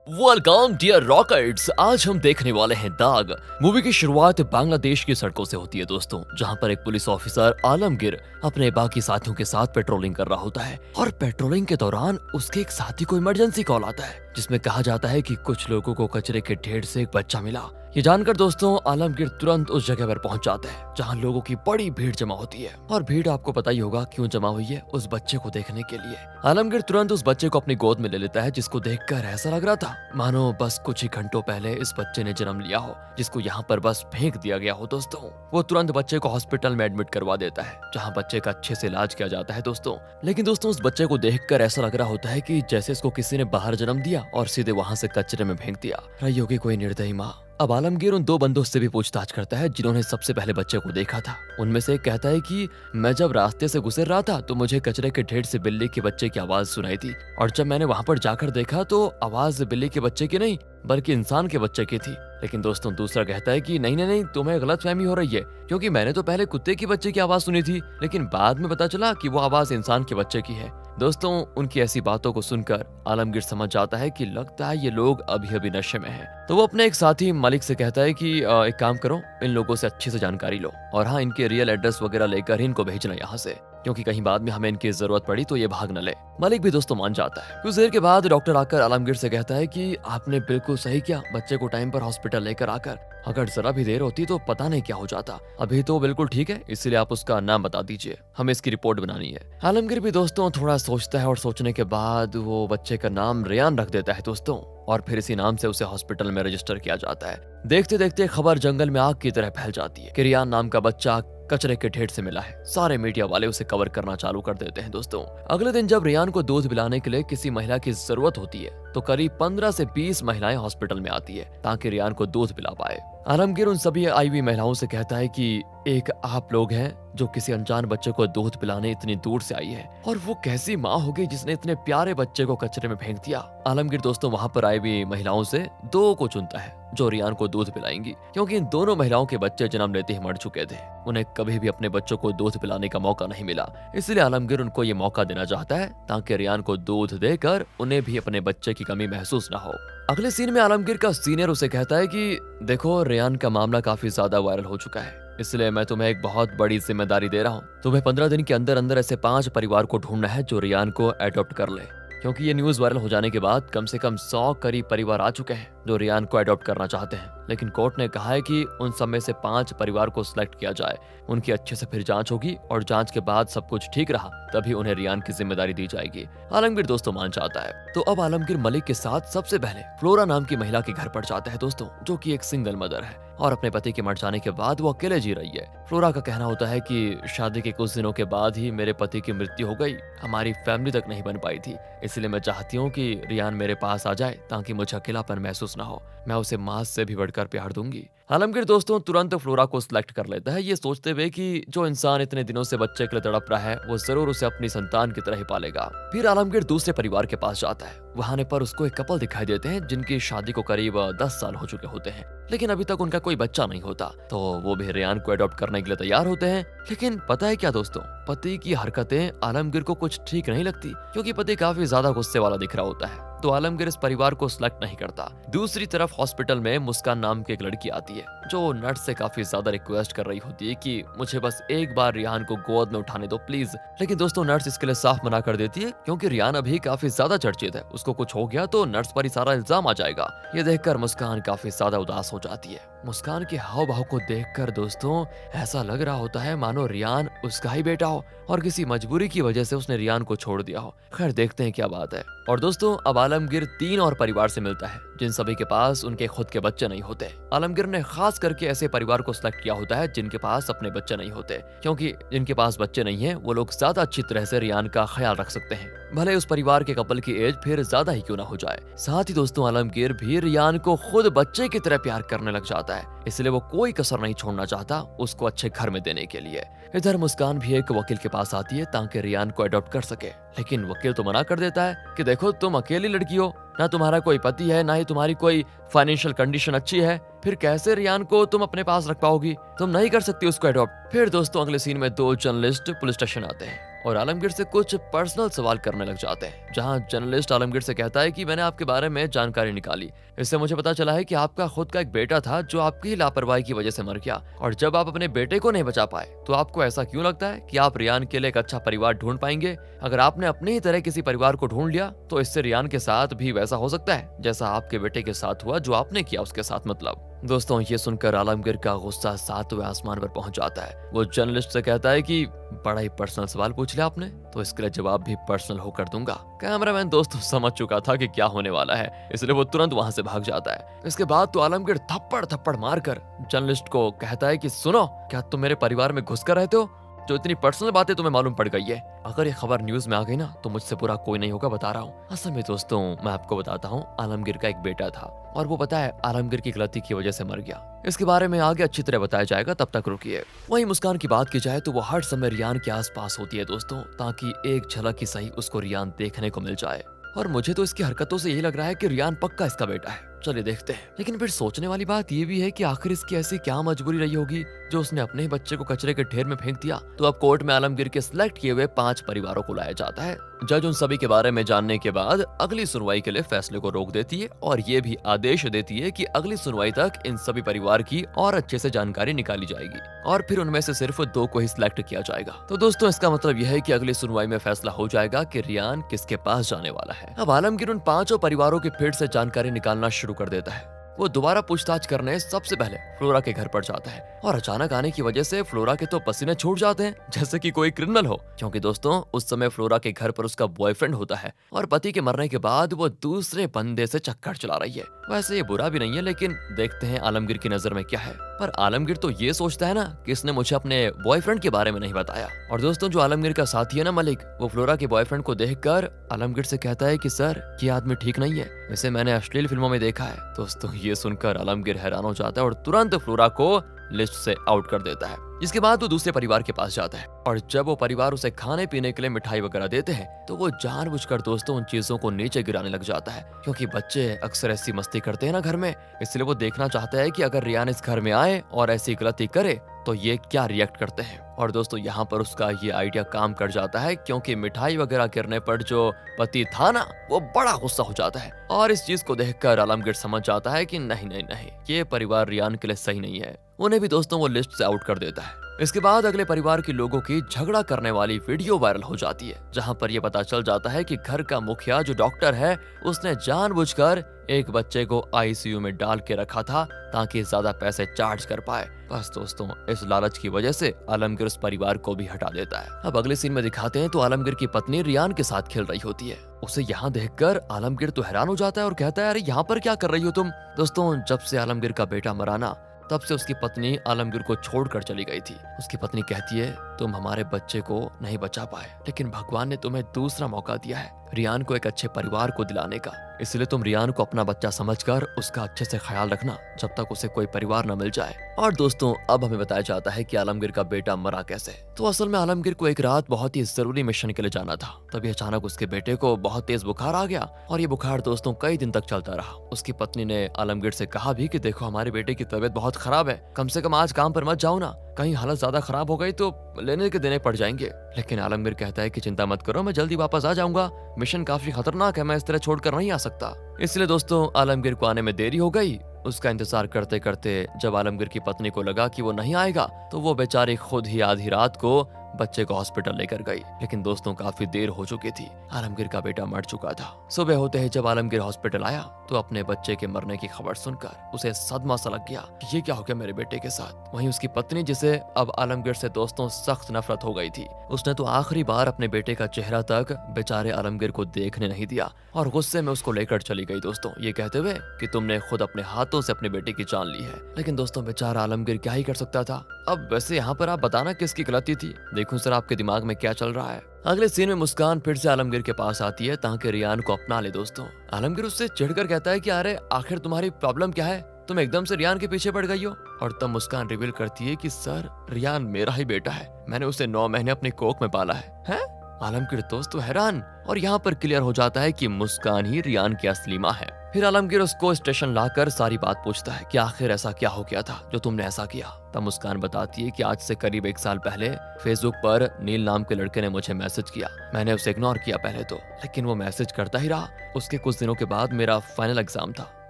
Welcome dear rockets. आज हम देखने वाले हैं दाग। मूवी की शुरुआत बांग्लादेश की सड़कों से होती है दोस्तों, जहां पर एक पुलिस ऑफिसर आलमगीर अपने बाकी साथियों के साथ पेट्रोलिंग कर रहा होता है और पेट्रोलिंग के दौरान उसके एक साथी को इमरजेंसी कॉल आता है जिसमें कहा जाता है कि कुछ लोगों को कचरे के ढेर से एक बच्चा मिला। ये जानकर दोस्तों आलमगीर तुरंत उस जगह पर पहुंच जाता है जहां लोगों की बड़ी भीड़ जमा होती है और भीड़ आपको पता ही होगा क्यों जमा हुई है, उस बच्चे को देखने के लिए। आलमगीर तुरंत उस बच्चे को अपनी गोद में ले लेता है जिसको देखकर ऐसा लग रहा था मानो बस कुछ ही घंटों पहले इस बच्चे ने जन्म लिया हो, जिसको यहाँ पर बस फेंक दिया गया हो। दोस्तों वो तुरंत बच्चे को हॉस्पिटल में एडमिट करवा देता है जहाँ बच्चे का अच्छे से इलाज किया जाता है दोस्तों। लेकिन दोस्तों उस बच्चे को देखकर ऐसा लग रहा होता है कि जैसे इसको किसी ने बाहर जन्म दिया और सीधे वहां से कचरे में फेंक दिया। रही होगी कोई निर्दयी माँ। अब आलमगीर उन दो बंदों से भी पूछताछ करता है जिन्होंने सबसे पहले बच्चे को देखा था। उनमें से एक कहता है कि मैं जब रास्ते से गुजर रहा था तो मुझे कचरे के ढेर से बिल्ली के बच्चे की आवाज सुनाई थी और जब मैंने वहां पर जाकर देखा तो आवाज बिल्ली के बच्चे की नहीं बल्कि इंसान के बच्चे की थी। लेकिन दोस्तों दूसरा कहता है कि नहीं नहीं नहीं, तुम्हें गलतफहमी हो रही है, क्योंकि मैंने तो पहले कुत्ते की बच्चे की आवाज सुनी थी लेकिन बाद में पता चला कि वो आवाज इंसान के बच्चे की है। दोस्तों उनकी ऐसी बातों को सुनकर आलमगीर समझ जाता है कि लगता है ये लोग अभी अभी नशे में हैं। तो वो अपने एक साथी मलिक से कहता है कि एक काम करो, इन लोगों से अच्छे से जानकारी लो और हाँ, इनके रियल एड्रेस वगैरह लेकर ही इनको भेजना यहाँ से, क्योंकि कहीं बाद में हमें इनकी जरूरत पड़ी तो ये भाग न ले। मलिक भी दोस्तों मान जाता है। कुछ देर के बाद डॉक्टर आकर आलमगीर से कहता है कि आपने बिल्कुल सही किया बच्चे को टाइम पर हॉस्पिटल लेकर आकर, अगर जरा भी देर होती तो पता नहीं क्या हो जाता। अभी तो बिल्कुल ठीक है, इसलिए आप उसका नाम बता दीजिए, हमें इसकी रिपोर्ट बनानी है। आलमगीर भी दोस्तों थोड़ा सोचता है और सोचने के बाद वो बच्चे का नाम रेयान रख देता है दोस्तों, और फिर इसी नाम से उसे हॉस्पिटल में रजिस्टर किया जाता है। देखते देखते खबर जंगल में आग की तरह फैल जाती है कि रेयान नाम का बच्चा कचरे के ढेर से मिला है। सारे मीडिया वाले उसे कवर करना चालू कर देते हैं दोस्तों। अगले दिन जब रेयान को दूध पिलाने के लिए किसी महिला की जरूरत होती है तो करीब 15 से 20 महिलाएं हॉस्पिटल में आती है ताकि रेयान को दूध पिला पाए। आलमगीर उन सभी आई हुई महिलाओं से कहता है कि एक आप लोग हैं जो किसी अनजान बच्चे को दूध पिलाने इतनी दूर से आई है, और वो कैसी माँ होगी जिसने इतने प्यारे बच्चे को कचरे में फेंक दिया। आलमगीर दोस्तों वहां पर आई हुई महिलाओं से 2 को चुनता है जो रेयान को दूध पिलाएंगी, क्योंकि इन दोनों महिलाओं के बच्चे जन्म लेते ही मर चुके थे। उन्हें कभी भी अपने बच्चों को दूध पिलाने का मौका नहीं मिला, इसलिए आलमगीर उनको ये मौका देना चाहता है ताकि रेयान को दूध देकर उन्हें भी अपने बच्चे की कमी महसूस न हो। अगले सीन में आलमगीर का सीनियर उसे कहता है कि देखो, रेयान का मामला काफी ज्यादा वायरल हो चुका है, इसलिए मैं तुम्हें एक बहुत बड़ी जिम्मेदारी दे रहा हूँ। तुम्हें 15 दिन के अंदर अंदर ऐसे 5 परिवार को ढूंढना है जो रेयान को एडॉप्ट कर ले, क्योंकि ये न्यूज वायरल हो जाने के बाद कम से कम 100 करीब परिवार आ चुके हैं जो रेयान को एडॉप्ट करना चाहते हैं। लेकिन कोर्ट ने कहा है कि उन सब में से 5 परिवार को सिलेक्ट किया जाए, उनकी अच्छे से फिर जांच होगी और जांच के बाद सब कुछ ठीक रहा तभी उन्हें रेयान की जिम्मेदारी दी जाएगी। आलमगीर दोस्तों मान जाता है। तो अब आलमगीर मलिक के साथ सबसे पहले फ्लोरा नाम की महिला के घर पर जाता है दोस्तों, जो कि एक सिंगल मदर है और अपने पति के मर जाने के बाद वो अकेले जी रही है। फ्लोरा का कहना होता है कि शादी के कुछ दिनों के बाद ही मेरे पति की मृत्यु हो गई, हमारी फैमिली तक नहीं बन पाई थी, इसलिए मैं चाहती हूँ कि रेयान मेरे पास आ जाए ताकि मुझे अकेलापन महसूस ना हो, मैं उसे मां से भी बढ़कर प्यार दूंगी। आलमगीर दोस्तों तुरंत फ्लोरा को सिलेक्ट कर लेता है, ये सोचते हुए कि जो इंसान इतने दिनों से बच्चे के लिए तड़प रहा है वो जरूर उसे अपनी संतान की तरह ही पालेगा। फिर आलमगीर दूसरे परिवार के पास जाता है। वहां आने पर उसको एक कपल दिखाई देते हैं जिनकी शादी को करीब 10 साल हो चुके होते हैं, लेकिन अभी तक उनका कोई बच्चा नहीं होता। तो वो भी रेयान को अडॉप्ट करने के लिए तैयार होते हैं। लेकिन पता है क्या दोस्तों, पति की हरकतें आलमगीर को कुछ ठीक नहीं लगती, क्योंकि पति काफी ज्यादा गुस्से वाला दिख रहा होता है। तो आलमगीर इस परिवार को सिलेक्ट नहीं करता। दूसरी तरफ हॉस्पिटल में मुस्कान नाम की एक लड़की आती है जो नर्स से काफी ज्यादा रिक्वेस्ट कर रही होती है कि मुझे बस एक बार रेयान को गोद में उठाने दो प्लीज। लेकिन दोस्तों नर्स इसके लिए साफ मना कर देती है, क्योंकि रेयान अभी काफी ज्यादा चर्चित है, उसको कुछ हो गया तो नर्स पर ही सारा इल्जाम आ जाएगा। ये देखकर मुस्कान काफी ज्यादा उदास हो जाती है। मुस्कान के हाव भाव को देखकर दोस्तों ऐसा लग रहा होता है मानो रेयान उसका ही बेटा हो और किसी मजबूरी की वजह से उसने रेयान को छोड़ दिया हो। खैर देखते हैं क्या बात है। और दोस्तों अब आलमगीर 3 और परिवार से मिलता है जिन सभी के पास उनके खुद के बच्चे नहीं होते। आलमगीर ने खास करके ऐसे परिवार को सिलेक्ट किया होता है जिनके पास अपने बच्चे नहीं होते, क्योंकि जिनके पास बच्चे नहीं है वो लोग ज्यादा अच्छी तरह से रेयान का ख्याल रख सकते हैं, भले उस परिवार के कपल की एज फिर ज्यादा ही क्यों ना हो जाए। साथ ही दोस्तों आलमगीर भी रेयान को खुद बच्चे की तरह प्यार करने लग जाता है, इसलिए वो कोई कसर नहीं छोड़ना चाहता उसको अच्छे घर में देने के लिए। इधर मुस्कान भी एक वकील के पास आती है ताकि रेयान को अडॉप्ट कर सके, लेकिन वकील तो मना कर देता है कि देखो तुम अकेली लड़की हो, ना तुम्हारा कोई पति है, ना ही तुम्हारी कोई फाइनेंशियल कंडीशन अच्छी है, फिर कैसे रेयान को तुम अपने पास रख पाओगी, तुम नहीं कर सकती उसको अडॉप्ट। फिर दोस्तों अगले सीन में 2 जर्नलिस्ट पुलिस स्टेशन आते हैं और आलमगीर से कुछ पर्सनल सवाल करने लग जाते हैं, जहां जर्नलिस्ट आलमगीर से कहता है कि मैंने आपके बारे में जानकारी निकाली। इससे मुझे पता चला है कि आपका खुद का एक बेटा था जो आपकी ही लापरवाही की वजह से मर गया, और जब आप अपने बेटे को नहीं बचा पाए तो आपको ऐसा क्यों लगता है कि आप रियान के लिए एक अच्छा परिवार ढूंढ पाएंगे? अगर आपने अपने ही तरह किसी परिवार को ढूंढ लिया तो इससे रियान के साथ भी वैसा हो सकता है जैसा आपके बेटे के साथ हुआ, जो आपने किया उसके साथ। मतलब दोस्तों, ये सुनकर आलमगीर का गुस्सा 7वें आसमान पर पहुंच जाता है। वो जर्नलिस्ट से कहता है कि बड़ा ही पर्सनल सवाल पूछ लिया आपने, तो इसके लिए जवाब भी पर्सनल होकर दूंगा। कैमरामैन दोस्तों समझ चुका था कि क्या होने वाला है, इसलिए वो तुरंत वहां से भाग जाता है। इसके बाद तो आलमगीर थप्पड़ थप्पड़ मारकर जर्नलिस्ट को कहता है कि सुनो, क्या तुम मेरे परिवार में घुस कर रहते हो? जो इतनी पर्सनल बातें तुम्हें मालूम पड़ गई है, अगर ये खबर न्यूज में आ गई ना तो मुझसे बुरा कोई नहीं होगा, बता रहा हूँ। असल में दोस्तों, मैं आपको बताता हूँ, आलमगीर का एक बेटा था और वो पता है आलमगीर की गलती की वजह से मर गया। इसके बारे में आगे अच्छी तरह बताया जाएगा, तब तक रुकिए। वहीं मुस्कान की बात की जाए तो वो हर समय रियान के आसपास होती है दोस्तों, ताकि एक झलक ही सही उसको रियान देखने को मिल जाए। और मुझे तो इसकी हरकतों से यही लग रहा है कि रियान पक्का इसका बेटा है। चलिए देखते हैं। लेकिन फिर सोचने वाली बात ये भी है कि आखिर इसकी ऐसी क्या मजबूरी रही होगी जो उसने अपने ही बच्चे को कचरे के ढेर में फेंक दिया। तो अब कोर्ट में आलमगीर के सिलेक्ट किए हुए 5 परिवारों को लाया जाता है। जज उन सभी के बारे में जानने के बाद अगली सुनवाई के लिए फैसले को रोक देती है और ये भी आदेश देती है कि अगली सुनवाई तक इन सभी परिवार की और अच्छे से जानकारी निकाली जाएगी और फिर उनमें से सिर्फ 2 को ही सिलेक्ट किया जाएगा। तो दोस्तों, इसका मतलब यह है कि अगली सुनवाई में फैसला हो जाएगा कि रियान किसके पास जाने वाला है। अब आलमगीर उन 5 परिवारों की फिर से जानकारी निकालना शुरू कर देता है। वो दोबारा पूछताछ करने सबसे पहले फ्लोरा के घर पर जाता है और अचानक आने की वजह से फ्लोरा के तो पसीने छूट जाते हैं जैसे कि कोई क्रिमिनल हो, क्योंकि दोस्तों उस समय फ्लोरा के घर पर उसका बॉयफ्रेंड होता है और पति के मरने के बाद वो दूसरे बंदे से चक्कर चला रही है। वैसे ये बुरा भी नहीं है, लेकिन देखते हैं आलमगीर की नजर में क्या है। पर आलमगीर तो ये सोचता है ना कि इसने मुझे अपने बॉयफ्रेंड के बारे में नहीं बताया। और दोस्तों, जो आलमगीर का साथी है ना मलिक, वो फ्लोरा के बॉयफ्रेंड को देखकर आलमगीर से कहता है कि सर, ये आदमी ठीक नहीं है, इसे मैंने अश्लील फिल्मों में देखा है। दोस्तों, ये सुनकर आलमगीर हैरान हो जाता है और तुरंत फ्लोरा को लिस्ट से आउट कर देता है। इसके बाद वो दूसरे परिवार के पास जाता है और जब वो परिवार उसे खाने पीने के लिए मिठाई वगैरह देते हैं तो वो जानबूझकर दोस्तों उन चीजों को नीचे गिराने लग जाता है, क्योंकि बच्चे अक्सर ऐसी मस्ती करते हैं ना घर में, इसलिए वो देखना चाहता है कि अगर रियान इस घर में आए और ऐसी गलती करे तो ये क्या रिएक्ट करते हैं। और दोस्तों, यहाँ पर उसका ये आइडिया काम कर जाता है, क्योंकि मिठाई वगैरह गिरने पर जो पति था ना, वो बड़ा गुस्सा हो जाता है और इस चीज को देखकर आलमगीर समझ जाता है कि नहीं नहीं नहीं, ये परिवार रियान के लिए सही नहीं है। उन्हें भी दोस्तों वो लिस्ट से आउट कर देता है। इसके बाद अगले परिवार के लोगों की झगड़ा करने वाली वीडियो वायरल हो जाती है, जहां पर यह पता चल जाता है कि घर का मुखिया जो डॉक्टर है, उसने जानबूझकर एक बच्चे को आईसीयू में डाल के रखा था ताकि ज्यादा पैसे चार्ज कर पाए। बस दोस्तों, इस लालच की वजह से आलमगीर उस परिवार को भी हटा देता है। अब अगले सीन में दिखाते हैं तो आलमगीर की पत्नी रियान के साथ खेल रही होती है। उसे यहाँ देखकर आलमगीर तो हैरान हो जाता है और कहता है, अरे यहाँ पर क्या कर रही हो तुम? दोस्तों, जब से आलमगीर का बेटा मरा ना, तब से उसकी पत्नी आलमगीर को छोड़कर चली गई थी। उसकी पत्नी कहती है, तुम हमारे बच्चे को नहीं बचा पाए, लेकिन भगवान ने तुम्हें दूसरा मौका दिया है रियान को एक अच्छे परिवार को दिलाने का, इसलिए तुम रियान को अपना बच्चा समझकर उसका अच्छे से ख्याल रखना जब तक उसे कोई परिवार न मिल जाए। और दोस्तों, अब हमें बताया जाता है कि आलमगीर का बेटा मरा कैसे। तो असल में आलमगीर को एक रात बहुत ही जरूरी मिशन के लिए जाना था, तभी अचानक उसके बेटे को बहुत तेज बुखार आ गया और ये बुखार दोस्तों कई दिन तक चलता रहा। उसकी पत्नी ने आलमगीर से कहा भी कि देखो, हमारे बेटे की तबीयत बहुत खराब है, कम से कम आज काम पर मत जाओ ना, कहीं हालत ज्यादा खराब हो गई तो लेने के देने पड़ जाएंगे। लेकिन आलमगीर कहता है कि चिंता मत करो, मैं जल्दी वापस आ जाऊंगा, मिशन काफी खतरनाक है, मैं इस तरह छोड़कर नहीं आ सकता। इसलिए दोस्तों, आलमगीर को आने में देरी हो गई। उसका इंतजार करते करते जब आलमगीर की पत्नी को लगा कि वो नहीं आएगा, तो वो बेचारी खुद ही आधी रात को बच्चे को हॉस्पिटल लेकर गई। लेकिन दोस्तों, काफी देर हो चुकी थी, आलमगीर का बेटा मर चुका था। सुबह होते ही जब आलमगीर हॉस्पिटल आया तो अपने बच्चे के मरने की खबर सुनकर उसे सदमा सा लग गया कि ये क्या हो गया मेरे बेटे के साथ। वहीं उसकी पत्नी, जिसे अब आलमगीर से दोस्तों सख्त नफरत हो गई थी, उसने तो आखिरी बार अपने बेटे का चेहरा तक बेचारे आलमगीर को देखने नहीं दिया और गुस्से में उसको लेकर चली गई दोस्तों, ये कहते हुए कि तुमने खुद अपने हाथों से अपने बेटे की जान ली है। लेकिन दोस्तों, बेचारा आलमगीर क्या ही कर सकता था। अब वैसे यहाँ पर आप बताना किसकी गलती थी, देखूं सर आपके दिमाग में क्या चल रहा है। अगले सीन में मुस्कान फिर से आलमगीर के पास आती है ताकि रियान को अपना ले दोस्तों। आलमगीर उससे चिढ़कर कहता है कि अरे आखिर तुम्हारी प्रॉब्लम क्या है, तुम एकदम से रियान के पीछे पड़ गई हो। और तब मुस्कान रिवील करती है कि सर, रियान मेरा ही बेटा है, मैंने उसे 9 महीने अपनी कोख में पाला है? आलमगीर दोस्तों हैरान, और यहाँ पर क्लियर हो जाता है कि मुस्कान ही रियान की असली माँ है। फिर आलमगीर उसको स्टेशन लाकर सारी बात पूछता है कि आखिर ऐसा क्या हो गया था जो तुमने ऐसा किया। तब मुस्कान बताती है कि आज से करीब 1 साल पहले फेसबुक पर नील नाम के लड़के ने मुझे मैसेज किया। मैंने उसे इग्नोर किया पहले तो, लेकिन वो मैसेज करता ही रहा। उसके कुछ दिनों के बाद मेरा फाइनल एग्जाम था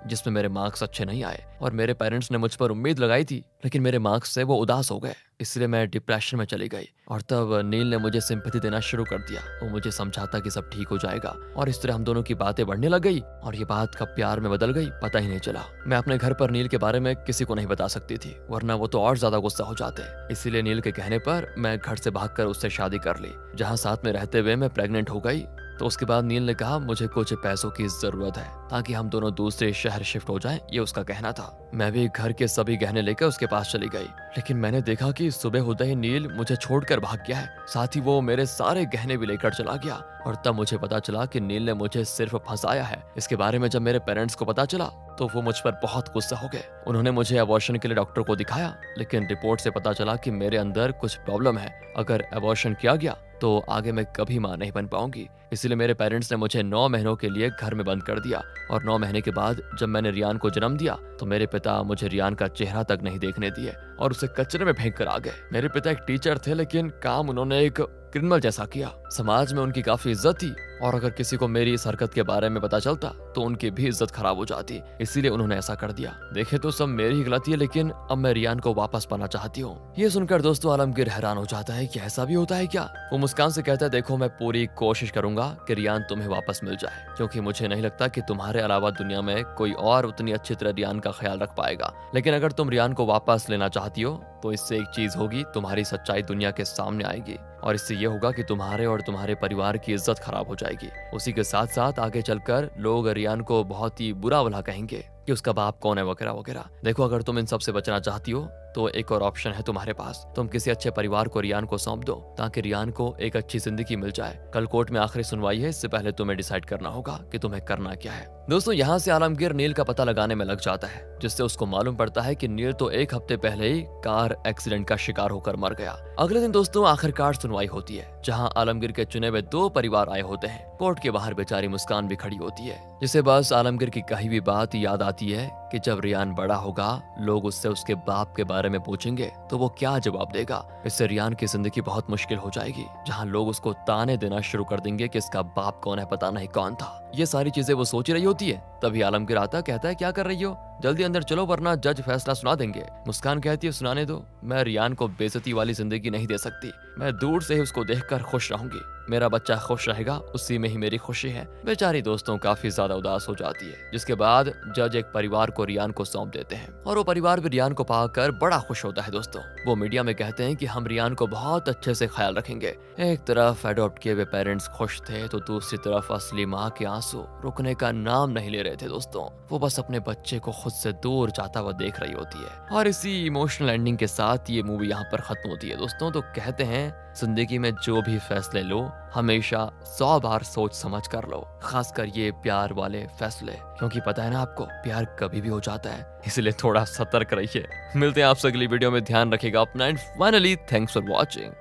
जिसमें मेरे मार्क्स अच्छे नहीं आए और मेरे पेरेंट्स ने मुझ पर उम्मीद लगाई थी, लेकिन मेरे मार्क्स से वो उदास हो गए, इसलिए मैं डिप्रेशन में चली गई। और तब नील ने मुझे सिंपैथी देना शुरू कर दिया। वो मुझे समझाता कि सब ठीक हो जाएगा और इस तरह हम दोनों की बातें बढ़ने लग गई और ये बात कब प्यार में बदल गई पता ही नहीं चला। मैं अपने घर पर नील के बारे में किसी को नहीं बता सकती थी, वरना वो तो और ज्यादा गुस्सा हो जाते। इसीलिए नील के कहने पर मैं घर से भागकर उससे शादी कर ली, जहाँ साथ में रहते हुए मैं प्रेग्नेंट हो गई। तो उसके बाद नील ने कहा मुझे कुछ पैसों की जरूरत है ताकि हम दोनों दूसरे शहर शिफ्ट हो जाएं, ये उसका कहना था। मैं भी घर के सभी गहने लेकर उसके पास चली गई, लेकिन मैंने देखा कि सुबह होते ही नील मुझे छोड़कर भाग गया है, साथ ही वो मेरे सारे गहने भी लेकर चला गया। और तब मुझे पता चला कि नील ने मुझे सिर्फ फंसाया है। इसके बारे में जब मेरे पेरेंट्स को पता चला तो वो मुझ पर बहुत गुस्सा हो गए। उन्होंने मुझे अबॉर्शन के लिए डॉक्टर को दिखाया, लेकिन रिपोर्ट से पता चला कि मेरे अंदर कुछ प्रॉब्लम है। अगर अबॉर्शन किया गया तो आगे मैं कभी मां नहीं बन पाऊंगी। इसलिए मेरे पेरेंट्स ने मुझे 9 महीनों के लिए घर में बंद कर दिया और 9 महीने के बाद जब मैंने रियान को जन्म दिया तो मेरे पिता मुझे रियान का चेहरा तक नहीं देखने दिए और उसे कचरे में फेंक कर आ गए। मेरे पिता एक टीचर थे, लेकिन काम उन्होंने एक क्रिमिनल जैसा किया। समाज में उनकी काफी इज्जत थी और अगर किसी को मेरी इस हरकत के बारे में पता चलता तो उनकी भी इज्जत खराब हो जाती, इसीलिए उन्होंने ऐसा कर दिया। देखे तो सब मेरी ही गलती है, लेकिन अब मैं रियान को वापस पाना चाहती हूँ। ये सुनकर दोस्तों आलमगीर हैरान हो जाता है कि ऐसा भी होता है क्या। वो मुस्कान से कहता है देखो मैं पूरी कोशिश करूंगा कि रियान तुम्हें वापस मिल जाए, क्योंकि मुझे नहीं लगता कि तुम्हारे अलावा दुनिया में कोई और उतनी अच्छी तरह रियान का ख्याल रख पाएगा। लेकिन अगर तुम रियान को वापस लेना चाहती हो तो इससे एक चीज होगी, तुम्हारी सच्चाई दुनिया के सामने आएगी और इससे ये होगा कि तुम्हारे और तुम्हारे परिवार की इज्जत खराब हो जाएगी। उसी के साथ साथ आगे चलकर लोग रियान को बहुत ही बुरा भला कहेंगे कि उसका बाप कौन है वगैरह वगैरह। देखो अगर तुम इन सब से बचना चाहती हो तो एक और ऑप्शन है तुम्हारे पास, तुम किसी अच्छे परिवार को रियान को सौंप दो ताकि रियान को एक अच्छी जिंदगी मिल जाए। कल कोर्ट में आखिरी सुनवाई है, इससे पहले तुम्हें डिसाइड करना होगा कि तुम्हें करना क्या है। दोस्तों यहाँ से आलमगीर नील का पता लगाने में लग जाता है, जिससे उसको मालूम पड़ता है कि नील तो 1 हफ्ते पहले ही कार एक्सीडेंट का शिकार होकर मर गया। अगले दिन दोस्तों आखिरकार सुनवाई होती है, जहाँ आलमगीर के चुने हुए 2 परिवार आए होते हैं। कोर्ट के बाहर बेचारी मुस्कान भी खड़ी होती है, जिसे बस आलमगीर की कही हुई बात याद आती है कि जब रियान बड़ा होगा लोग उससे उसके बाप के बारे में पूछेंगे तो वो क्या जवाब देगा। इससे रियान की जिंदगी बहुत मुश्किल हो जाएगी, जहाँ लोग उसको ताने देना शुरू कर देंगे कि इसका बाप कौन है, पता नहीं कौन था। ये सारी चीजें वो सोच रही होती है, तभी आलमगीर आता कहता है क्या कर रही हो, जल्दी अंदर चलो वरना जज फैसला सुना देंगे। मुस्कान कहती है सुनाने दो, मैं रियान को बेइज्जती वाली जिंदगी नहीं दे सकती। मैं दूर से ही उसको देखकर खुश रहूंगी, मेरा बच्चा खुश रहेगा उसी में ही मेरी खुशी है। बेचारी दोस्तों काफी ज्यादा उदास हो जाती है, जिसके बाद जज एक परिवार को रियान को सौंप देते हैं और वो परिवार भी रियान को पाकर बड़ा खुश होता है। दोस्तों वो मीडिया में कहते हैं कि हम रियान को बहुत अच्छे से ख्याल रखेंगे। एक तरफ अडॉप्ट किए हुए पेरेंट्स खुश थे तो दूसरी तरफ असली माँ के आंसू रुकने का नाम नहीं ले रहे थे। दोस्तों वो बस अपने बच्चे को खुद से दूर जाता हुआ देख रही होती है और इसी इमोशनल एंडिंग के साथ ये मूवी यहाँ पर खत्म होती है। दोस्तों तो कहते हैं जिंदगी में जो भी फैसले लो हमेशा 100 बार सोच समझ कर लो, खासकर ये प्यार वाले फैसले, क्योंकि पता है ना आपको प्यार कभी भी हो जाता है, इसलिए थोड़ा सतर्क रहिए। मिलते हैं आपसे अगली वीडियो में, ध्यान रखिएगा अपना and finally thanks for watching.